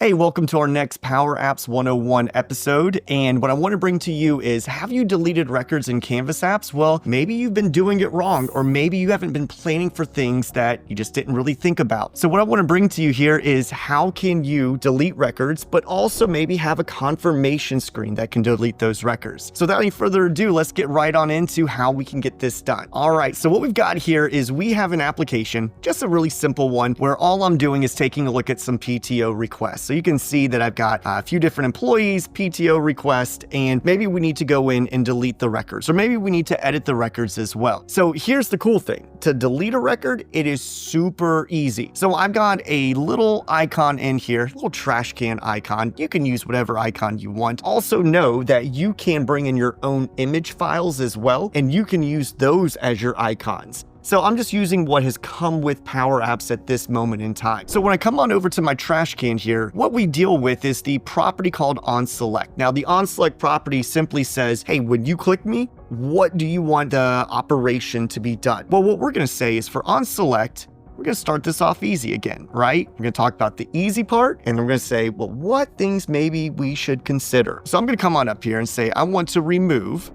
Hey, welcome to our next Power Apps 101 episode, and what I want to bring to you is, have you deleted records in Canvas apps? Well, maybe you've been doing it wrong, or maybe you haven't been planning for things that you just didn't really think about. So what I want to bring to you here is, how can you delete records, but also maybe have a confirmation screen that can delete those records. So without any further ado, let's get right on into how we can get this done. All right, so what we've got here is we have an application, just a really simple one, where all I'm doing is taking a look at some PTO requests. So you can see that I've got a few different employees, PTO request, and maybe we need to go in and delete the records, or maybe we need to edit the records as well. So here's the cool thing. To delete a record, it is super easy. So I've got a little icon in here, a little trash can icon. You can use whatever icon you want. Also know that you can bring in your own image files as well, and you can use those as your icons. So I'm just using what has come with Power Apps at this moment in time. So when I come on over to my trash can here, what we deal with is the property called OnSelect. Now the OnSelect property simply says, hey, when you click me, what do you want the operation to be done? Well, what we're gonna say is for OnSelect, we're gonna start this off easy again, right? We're gonna talk about the easy part, and we're gonna say, well, what things maybe we should consider? So I'm gonna come on up here and say, I want to remove.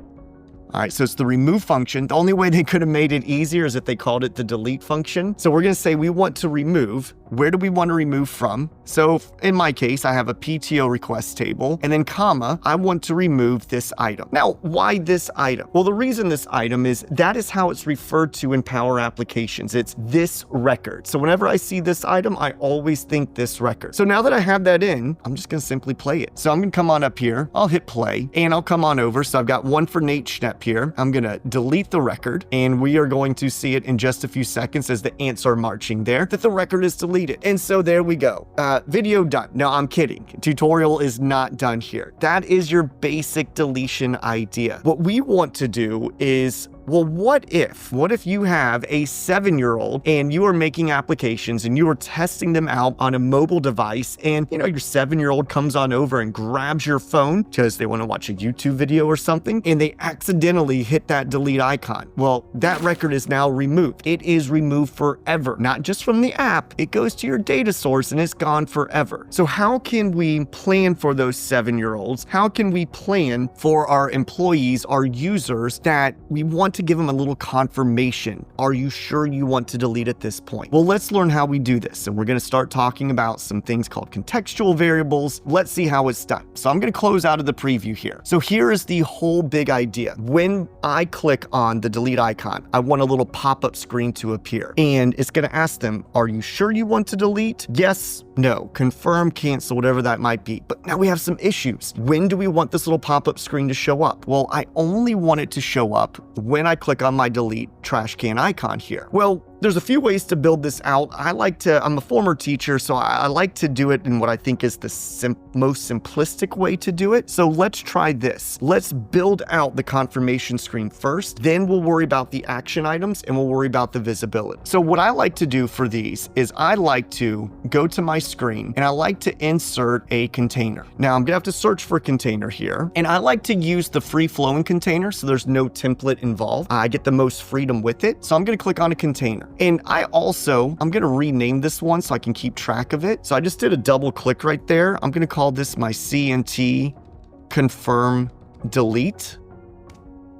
All right, so it's the remove function. The only way they could have made it easier is if they called it the delete function. So we're gonna say we want to remove. Where do we want to remove from? So in my case, I have a PTO request table, and then comma, I want to remove this item. Now, why this item? Well, the reason this item is that is how it's referred to in Power Applications. It's this record. So whenever I see this item, I always think this record. So now that I have that in, I'm just gonna simply play it. So I'm gonna come on up here, I'll hit play, and I'll come on over. So I've got one for Nate Schnepp here. I'm gonna delete the record, and we are going to see it in just a few seconds as the ants are marching there, that the record is deleted. And so there we go. Video done. No, I'm kidding. Tutorial is not done here. That is your basic deletion idea. What we want to do is, well, what if you have a 7-year-old and you are making applications and you are testing them out on a mobile device, and your 7-year-old comes on over and grabs your phone because they want to watch a YouTube video or something, and they accidentally hit that delete icon. Well, that record is now removed. It is removed forever, not just from the app. It goes to your data source and it's gone forever. So how can we plan for those 7-year-olds? How can we plan for our employees, our users, that we want to give them a little confirmation? Are you sure you want to delete at this point? Well, let's learn how we do this. And we're going to start talking about some things called contextual variables. Let's see how it's done. So I'm going to close out of the preview here. So here is the whole big idea. When I click on the delete icon, I want a little pop-up screen to appear. And it's going to ask them, are you sure you want to delete? Yes, no, confirm, cancel, whatever that might be. But now we have some issues. When do we want this little pop-up screen to show up? Well, I only want it to show up when I click on my delete trash can icon here. Well, there's a few ways to build this out. I'm a former teacher, so I like to do it in what I think is the most simplistic way to do it. So let's try this. Let's build out the confirmation screen first, then we'll worry about the action items and we'll worry about the visibility. So what I like to do for these is I like to go to my screen and I like to insert a container. Now I'm gonna have to search for a container here, and I like to use the free-flowing container so there's no template involved. I get the most freedom with it. So I'm gonna click on a container. And I'm gonna rename this one so I can keep track of it. So I just did a double click right there. I'm gonna call this my CNT confirm delete.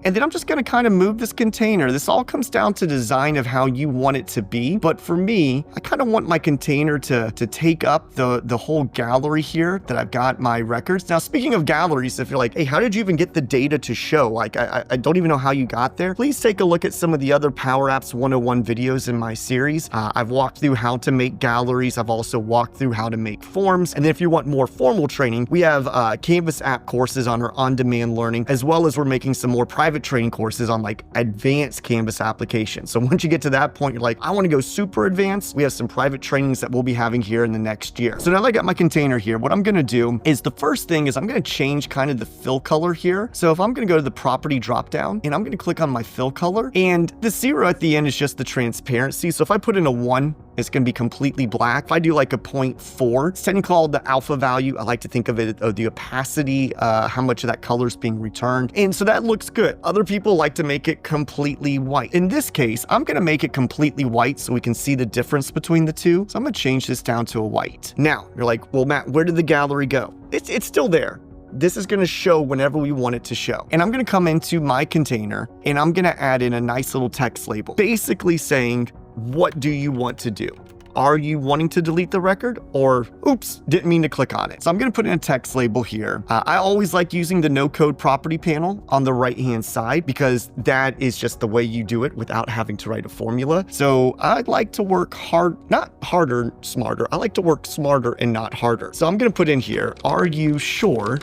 And then I'm just gonna kind of move this container. This all comes down to design of how you want it to be. But for me, I kind of want my container to take up the whole gallery here that I've got my records. Now, speaking of galleries, if you're like, hey, how did you even get the data to show? Like, I don't even know how you got there. Please take a look at some of the other Power Apps 101 videos in my series. I've walked through how to make galleries. I've also walked through how to make forms. And then if you want more formal training, we have Canvas app courses on our on-demand learning, as well as we're making some more private training courses on like advanced Canvas applications. So once you get to that point, you're like, I want to go super advanced. We have some private trainings that we'll be having here in the next year. So now that I got my container here, what I'm going to do is the first thing is I'm going to change kind of the fill color here. So if I'm going to go to the property dropdown and I'm going to click on my fill color, and the 0 at the end is just the transparency. So if I put in a 1, it's going to be completely black. If I do like a 0.4, it's technically called the alpha value. I like to think of it, the opacity, how much of that color is being returned. And so that looks good. but other people like to make it completely white. In this case, I'm gonna make it completely white so we can see the difference between the two. So I'm gonna change this down to a white. Now, you're like, well, Matt, where did the gallery go? It's still there. This is gonna show whenever we want it to show. And I'm gonna come into my container and I'm gonna add in a nice little text label, basically saying, what do you want to do? Are you wanting to delete the record, or oops, didn't mean to click on it? So I'm gonna put in a text label here. I always like using the no code property panel on the right-hand side because that is just the way you do it without having to write a formula. So I'd like to work hard, not harder, smarter. I like to work smarter and not harder. So I'm gonna put in here, are you sure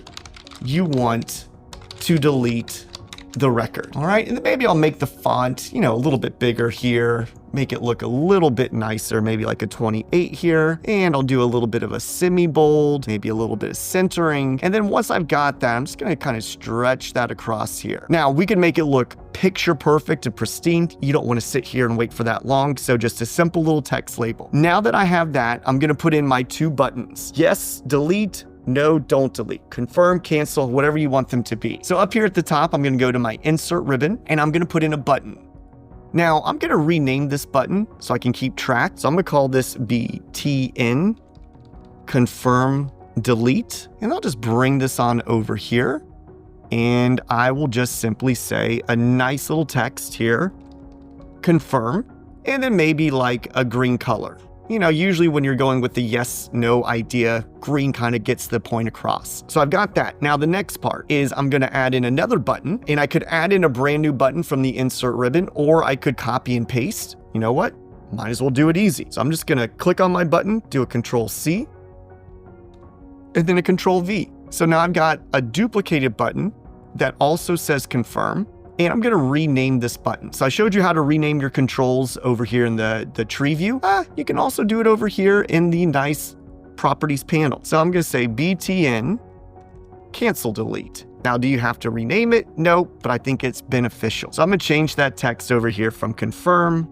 you want to delete the record? All right, and then maybe I'll make the font, a little bit bigger here, make it look a little bit nicer, maybe like a 28 here, and I'll do a little bit of a semi-bold, maybe a little bit of centering, and then once I've got that, I'm just gonna kind of stretch that across here. Now, we can make it look picture perfect and pristine. You don't want to sit here and wait for that long, so just a simple little text label. Now that I have that, I'm gonna put in my 2 buttons. Yes, delete. No, don't delete. Confirm, cancel, whatever you want them to be. So up here at the top, I'm gonna go to my insert ribbon and I'm gonna put in a button. Now, I'm gonna rename this button so I can keep track. So I'm gonna call this BTN, confirm, delete, and I'll just bring this on over here. And I will just simply say a nice little text here, confirm, and then maybe like a green color. Usually when you're going with the yes, no idea, green kind of gets the point across. So I've got that. Now the next part is I'm gonna add in another button, and I could add in a brand new button from the insert ribbon, or I could copy and paste. You know what? Might as well do it easy. So I'm just gonna click on my button, do a Control-C, and then a Control-V. So now I've got a duplicated button that also says confirm, and I'm gonna rename this button. So I showed you how to rename your controls over here in the tree view. You can also do it over here in the nice properties panel. So I'm gonna say BTN, cancel delete. Now, do you have to rename it? No, but I think it's beneficial. So I'm gonna change that text over here from confirm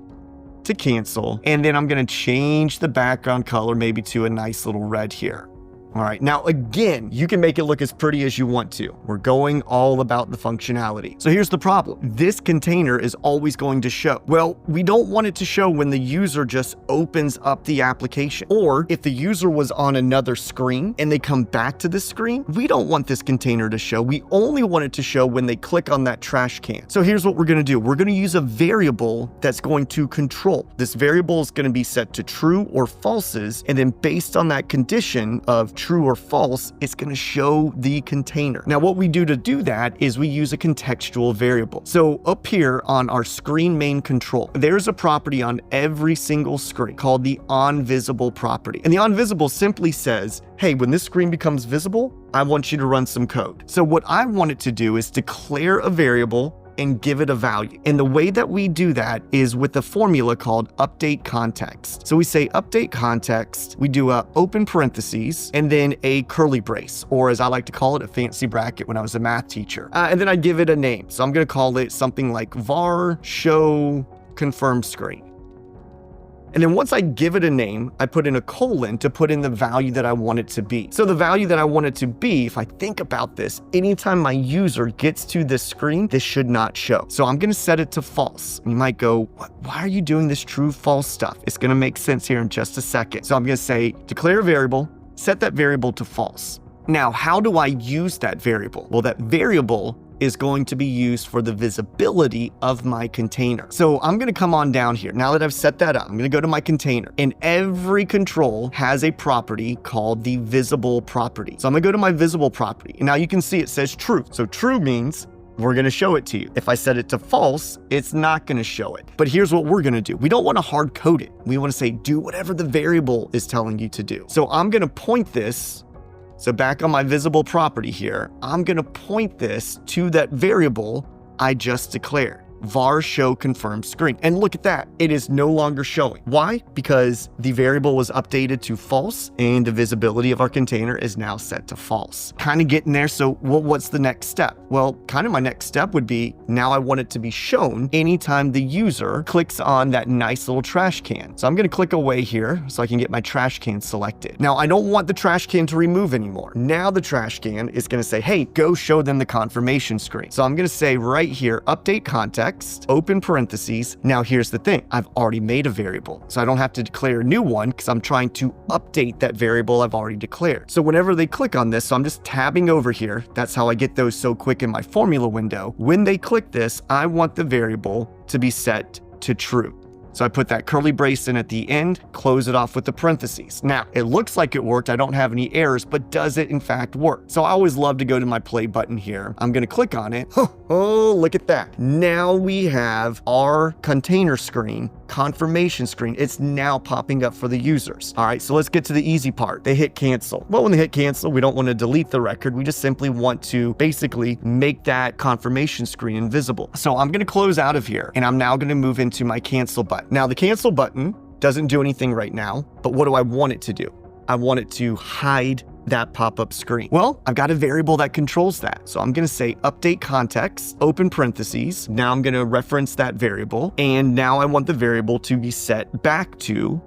to cancel, and then I'm gonna change the background color maybe to a nice little red here. All right, now again, you can make it look as pretty as you want to. We're going all about the functionality. So here's the problem. This container is always going to show. Well, we don't want it to show when the user just opens up the application. Or if the user was on another screen and they come back to this screen, we don't want this container to show. We only want it to show when they click on that trash can. So here's what we're gonna do. We're gonna use a variable that's going to control. This variable is gonna be set to true or falses, and then based on that condition of true or false, it's going to show the container. Now, what we do to do that is we use a contextual variable. So up here on our screen main control, there's a property on every single screen called the OnVisible property. And the OnVisible simply says, hey, when this screen becomes visible, I want you to run some code. So what I want it to do is declare a variable and give it a value. And the way that we do that is with a formula called UpdateContext. So we say UpdateContext, we do a open parentheses, and then a curly brace, or as I like to call it, a fancy bracket when I was a math teacher. And then I give it a name. So I'm gonna call it something like var show confirm screen. And then once I give it a name, I put in a colon to put in the value that I want it to be. So the value that I want it to be, if I think about this, anytime my user gets to this screen, this should not show. So I'm gonna set it to false. You might go, why are you doing this true false stuff? It's gonna make sense here in just a second. So I'm gonna say, declare a variable, set that variable to false. Now, how do I use that variable? Well, that variable is going to be used for the visibility of my container. So I'm going to come on down here. Now that I've set that up, I'm going to go to my container, and every control has a property called the visible property. So I'm going to go to my visible property. And now you can see it says true. So true means we're going to show it to you. If I set it to false, it's not going to show it. But here's what we're going to do. We don't want to hard code it. We want to say, do whatever the variable is telling you to do. So I'm going to point this. So back on my visible property here, I'm going to point this to that variable I just declared. var show confirmed screen. And look at that, it is no longer showing. Why? Because the variable was updated to false and the visibility of our container is now set to false. Kind of getting there. So what's the next step? Well, kind of my next step would be, now I want it to be shown anytime the user clicks on that nice little trash can. So I'm going to click away here so I can get my trash can selected. Now I don't want the trash can to remove anymore. Now the trash can is going to say, hey, go show them the confirmation screen. So I'm going to say right here, update context, open parentheses. Now here's the thing, I've already made a variable, so I don't have to declare a new one because I'm trying to update that variable I've already declared. So whenever they click on this, so I'm just tabbing over here. That's how I get those so quick in my formula window. When they click this, I want the variable to be set to true. So I put that curly brace in at the end, close it off with the parentheses. Now, it looks like it worked. I don't have any errors, but does it in fact work? So I always love to go to my play button here. I'm gonna click on it. Oh, look at that. Now we have our container screen, confirmation screen. It's now popping up for the users. All right, so let's get to the easy part. They hit cancel. Well, when they hit cancel, we don't want to delete the record. We just simply want to basically make that confirmation screen invisible. So I'm gonna close out of here and I'm now gonna move into my cancel button. Now the cancel button doesn't do anything right now, but what do I want it to do? I want it to hide that pop-up screen. Well, I've got a variable that controls that. So I'm going to say update context, open parentheses. Now I'm going to reference that variable. And now I want the variable to be set back to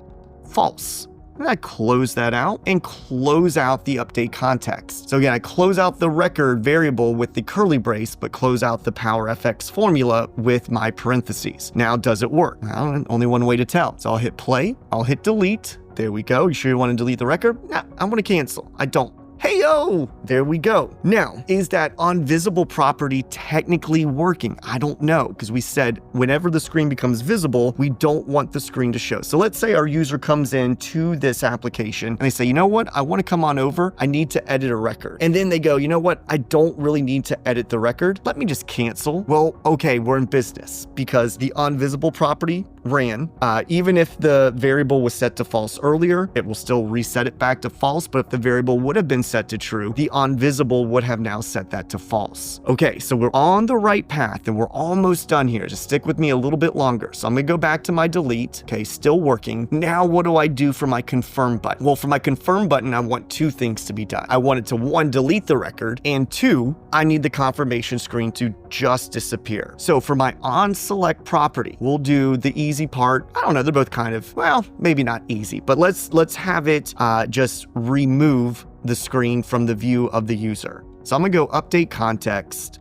false. And I close that out and close out the update context. So again, I close out the record variable with the curly brace, but close out the PowerFX formula with my parentheses. Now, does it work? Well, only one way to tell. So I'll hit play, I'll hit delete. There we go. You sure you want to delete the record? Nah, I'm going to cancel. I don't. Hey-yo! There we go. Now, is that OnVisible property technically working? I don't know, because we said whenever the screen becomes visible, we don't want the screen to show. So let's say our user comes in to this application and they say, you know what? I want to come on over. I need to edit a record. And then they go, you know what? I don't really need to edit the record. Let me just cancel. Well, okay, we're in business because the OnVisible property ran. Even if the variable was set to false earlier, it will still reset it back to false. But if the variable would have been set to true, the OnVisible would have now set that to false. Okay, so we're on the right path and we're almost done here. Just stick with me a little bit longer. So I'm gonna go back to my delete. Okay, still working. Now what do I do for my confirm button? Well, for my confirm button, I want two things to be done. I want it to, one, delete the record, and two, I need the confirmation screen to just disappear. So for my OnSelect property, we'll do the easy part. I don't know, they're both kind of, well, maybe not easy, but let's have it just remove the screen from the view of the user. So I'm gonna go update context,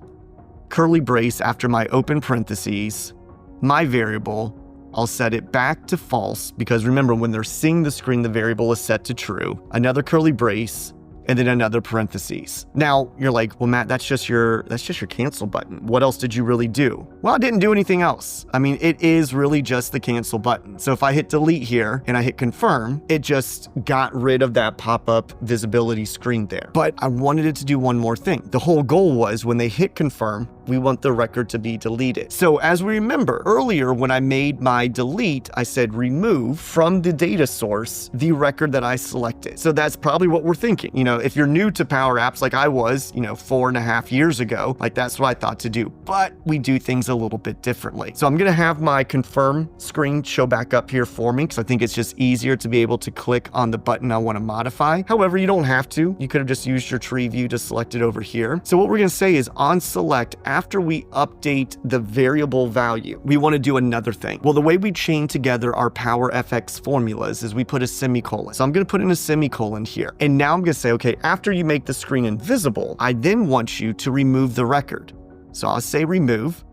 curly brace after my open parentheses, my variable, I'll set it back to false because remember when they're seeing the screen, the variable is set to true, another curly brace, and then another parentheses. Now you're like, well, Matt, that's just your cancel button. What else did you really do? Well, I didn't do anything else. I mean, it is really just the cancel button. So if I hit delete here and I hit confirm, it just got rid of that pop-up visibility screen there. But I wanted it to do one more thing. The whole goal was when they hit confirm, we want the record to be deleted. So as we remember earlier, when I made my delete, I said remove from the data source the record that I selected. So that's probably what we're thinking. You know, if you're new to Power Apps like I was, 4.5 years ago, like that's what I thought to do. But we do things a little bit differently. So I'm gonna have my confirm screen show back up here for me because I think it's just easier to be able to click on the button I wanna modify. However, you don't have to. You could have just used your tree view to select it over here. So what we're gonna say is OnSelect, after we update the variable value, we want to do another thing. Well, the way we chain together our PowerFX formulas is we put a semicolon. So I'm going to put in a semicolon here. And now I'm going to say, okay, after you make the screen invisible, I then want you to remove the record. So I'll say remove,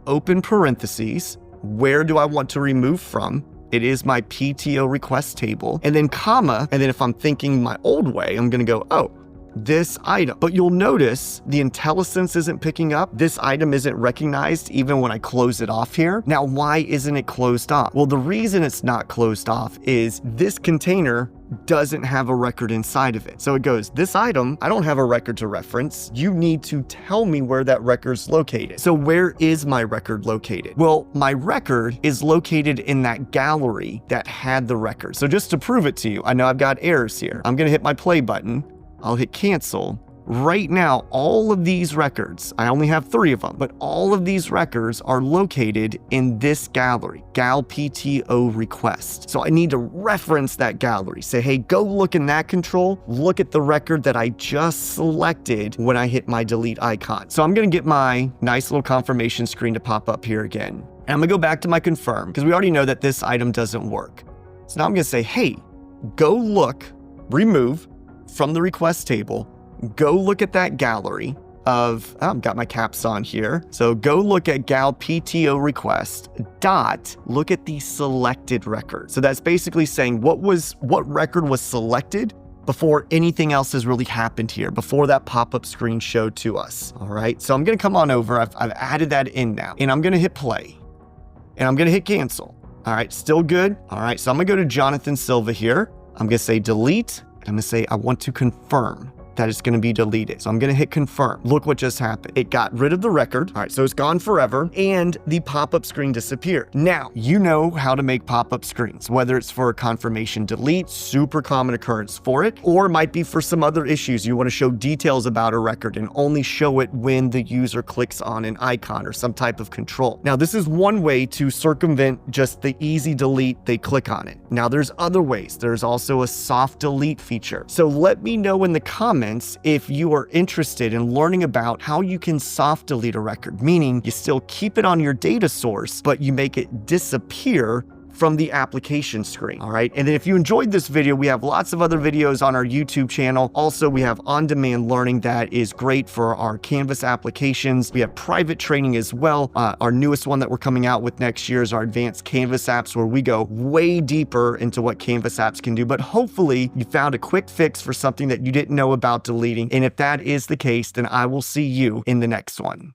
open parentheses. Where do I want to remove from? It is my PTO request table, and then comma. And then if I'm thinking my old way, I'm going to go, oh, this item. But you'll notice the IntelliSense isn't picking up. This item isn't recognized even when I close it off here. Now, why isn't it closed off? Well, the reason it's not closed off is this container doesn't have a record inside of it. So it goes, this item, I don't have a record to reference. You need to tell me where that record's located. So where is my record located? Well, my record is located in that gallery that had the record. So just to prove it to you, I know I've got errors here. I'm gonna hit my play button. I'll hit cancel, right now, all of these records, I only have 3 of them, but all of these records are located in this gallery, gal PTO request. So I need to reference that gallery. Say, hey, go look in that control, look at the record that I just selected when I hit my delete icon. So I'm gonna get my nice little confirmation screen to pop up here again. And I'm gonna go back to my confirm, because we already know that this item doesn't work. So now I'm gonna say, hey, go look, remove from the request table, go look at that gallery of, I've got my caps on here. So go look at gal PTO request dot, look at the selected record. So that's basically saying what record was selected before anything else has really happened here, before that pop-up screen showed to us. All right, so I'm gonna come on over, I've added that in now, and I'm gonna hit play, and I'm gonna hit cancel. All right, still good. All right, so I'm gonna go to Jonathan Silva here. I'm gonna say delete, and I'm gonna say I want to confirm that it's gonna be deleted. So I'm gonna hit confirm. Look what just happened. It got rid of the record. All right, so it's gone forever, and the pop-up screen disappeared. Now, you know how to make pop-up screens, whether it's for a confirmation delete, super common occurrence for it, or it might be for some other issues. You wanna show details about a record and only show it when the user clicks on an icon or some type of control. Now, this is one way to circumvent just the easy delete, they click on it. Now, there's other ways. There's also a soft delete feature. So let me know in the comments if you are interested in learning about how you can soft delete a record, meaning you still keep it on your data source, but you make it disappear from the application screen. All right, and then if you enjoyed this video, we have lots of other videos on our YouTube channel. Also, we have on-demand learning that is great for our Canvas applications. We have private training as well. Our newest one that we're coming out with next year is our advanced Canvas apps, where we go way deeper into what Canvas apps can do. But hopefully you found a quick fix for something that you didn't know about deleting. And if that is the case, then I will see you in the next one.